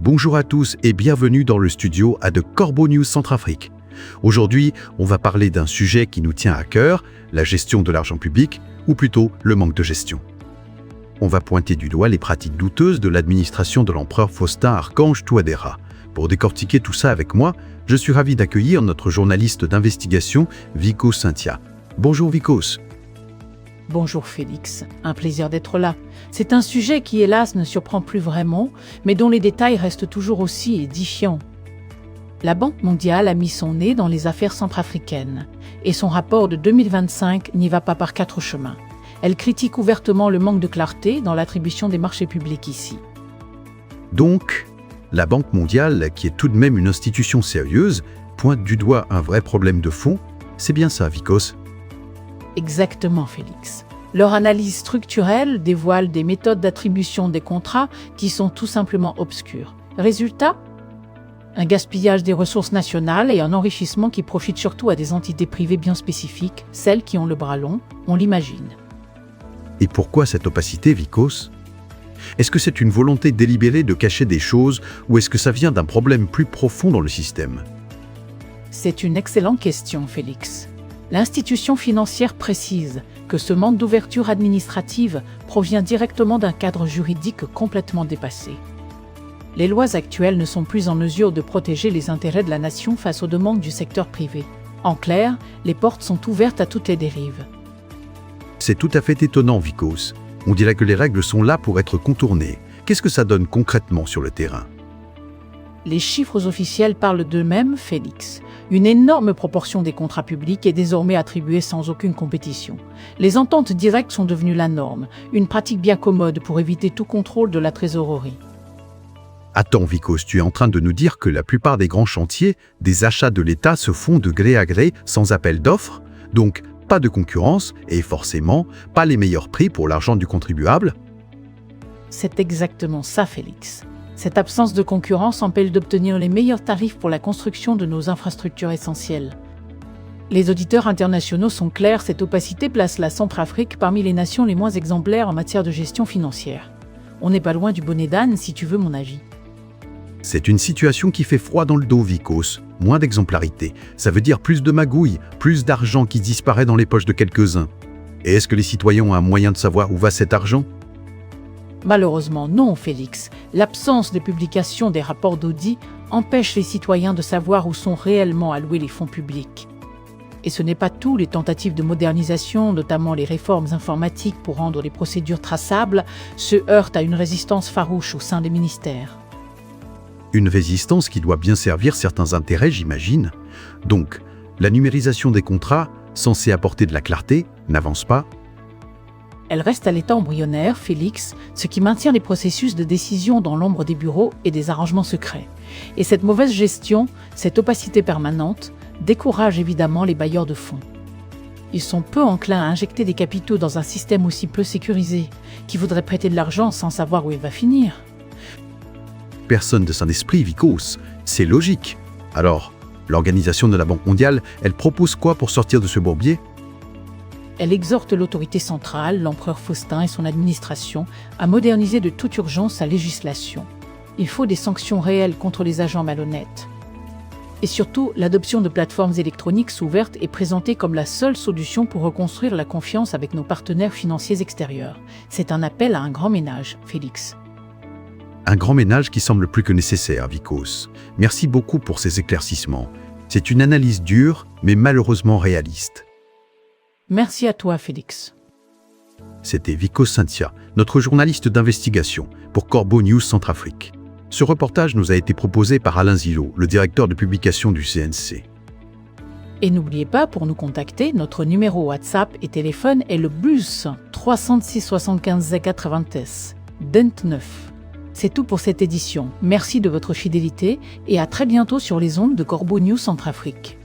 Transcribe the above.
Bonjour à tous et bienvenue dans le studio de Corbeau News Centrafrique. Aujourd'hui, on va parler d'un sujet qui nous tient à cœur, la gestion de l'argent public, ou plutôt le manque de gestion. On va pointer du doigt les pratiques douteuses de l'administration de l'empereur Faustin Archange Touadéra. Pour décortiquer tout ça avec moi, je suis ravi d'accueillir notre journaliste d'investigation, Vikos Cynthia. Bonjour Vikos. Bonjour Félix, un plaisir d'être là. C'est un sujet qui hélas ne surprend plus vraiment, mais dont les détails restent toujours aussi édifiants. La Banque mondiale a mis son nez dans les affaires centrafricaines, et son rapport de 2025 n'y va pas par quatre chemins. Elle critique ouvertement le manque de clarté dans l'attribution des marchés publics ici. Donc, la Banque mondiale, qui est tout de même une institution sérieuse, pointe du doigt un vrai problème de fond. C'est bien ça, Vikos? Exactement, Félix. Leur analyse structurelle dévoile des méthodes d'attribution des contrats qui sont tout simplement obscures. Résultat ? Un gaspillage des ressources nationales et un enrichissement qui profite surtout à des entités privées bien spécifiques, celles qui ont le bras long, on l'imagine. Et pourquoi cette opacité, Vikos? Est-ce que c'est une volonté délibérée de cacher des choses ou est-ce que ça vient d'un problème plus profond dans le système? C'est une excellente question, Félix. L'institution financière précise que ce manque d'ouverture administrative provient directement d'un cadre juridique complètement dépassé. Les lois actuelles ne sont plus en mesure de protéger les intérêts de la nation face aux demandes du secteur privé. En clair, les portes sont ouvertes à toutes les dérives. C'est tout à fait étonnant, Vikos. On dirait que les règles sont là pour être contournées. Qu'est-ce que ça donne concrètement sur le terrain? Les chiffres officiels parlent d'eux-mêmes, Félix. Une énorme proportion des contrats publics est désormais attribuée sans aucune compétition. Les ententes directes sont devenues la norme, une pratique bien commode pour éviter tout contrôle de la trésorerie. Attends, Vikos, tu es en train de nous dire que la plupart des grands chantiers, des achats de l'État se font de gré à gré sans appel d'offres, donc pas de concurrence et forcément pas les meilleurs prix pour l'argent du contribuable? C'est exactement ça, Félix. Cette absence de concurrence empêche d'obtenir les meilleurs tarifs pour la construction de nos infrastructures essentielles. Les auditeurs internationaux sont clairs, cette opacité place la Centrafrique parmi les nations les moins exemplaires en matière de gestion financière. On n'est pas loin du bonnet d'âne, si tu veux mon avis. C'est une situation qui fait froid dans le dos, Vikos. Moins d'exemplarité. Ça veut dire plus de magouilles, plus d'argent qui disparaît dans les poches de quelques-uns. Et est-ce que les citoyens ont un moyen de savoir où va cet argent? Malheureusement non, Félix. L'absence de publication des rapports d'audit empêche les citoyens de savoir où sont réellement alloués les fonds publics. Et ce n'est pas tout, les tentatives de modernisation, notamment les réformes informatiques pour rendre les procédures traçables, se heurtent à une résistance farouche au sein des ministères. Une résistance qui doit bien servir certains intérêts, j'imagine. Donc, la numérisation des contrats, censée apporter de la clarté, n'avance pas. Elle reste à l'état embryonnaire, Félix, ce qui maintient les processus de décision dans l'ombre des bureaux et des arrangements secrets. Et cette mauvaise gestion, cette opacité permanente, décourage évidemment les bailleurs de fonds. Ils sont peu enclins à injecter des capitaux dans un système aussi peu sécurisé, qui voudrait prêter de l'argent sans savoir où il va finir. Personne de sain esprit, Vikos. C'est logique. Alors, l'organisation de la Banque mondiale, elle propose quoi pour sortir de ce bourbier? Elle exhorte l'autorité centrale, l'empereur Faustin et son administration à moderniser de toute urgence sa législation. Il faut des sanctions réelles contre les agents malhonnêtes. Et surtout, l'adoption de plateformes électroniques ouvertes est présentée comme la seule solution pour reconstruire la confiance avec nos partenaires financiers extérieurs. C'est un appel à un grand ménage, Félix. Un grand ménage qui semble plus que nécessaire, Vikos. Merci beaucoup pour ces éclaircissements. C'est une analyse dure, mais malheureusement réaliste. Merci à toi, Félix. C'était Vikos Cynthia, notre journaliste d'investigation pour Corbeau News Centrafrique. Ce reportage nous a été proposé par Alain Zillot, le directeur de publication du CNC. Et n'oubliez pas, pour nous contacter, notre numéro WhatsApp et téléphone est le plus 306 75 80 29. C'est tout pour cette édition. Merci de votre fidélité et à très bientôt sur les ondes de Corbeau News Centrafrique.